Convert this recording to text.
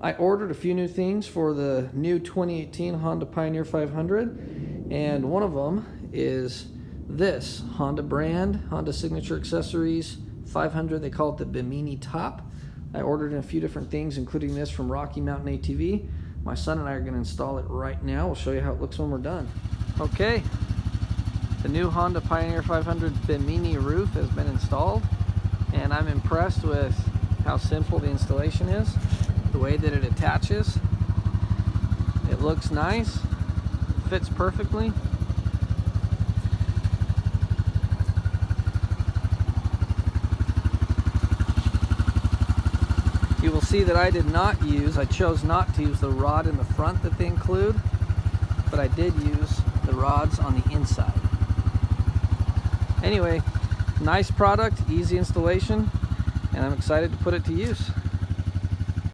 I ordered a few new things for the new 2018 Honda Pioneer 500, and one of them is this Honda brand, Honda Signature Accessories 500. They call it the Bimini top. I ordered in a few different things, including this from Rocky Mountain ATV. My son and I are going to install it right now. We'll show you how it looks when we're done. Okay, the new Honda Pioneer 500 Bimini roof has been installed, and I'm impressed with how simple the installation is, the way that it attaches. It looks nice, fits perfectly. You will see that I chose not to use the rod in the front that they include, but I did use the rods on the inside. Anyway, nice product, easy installation, and I'm excited to put it to use.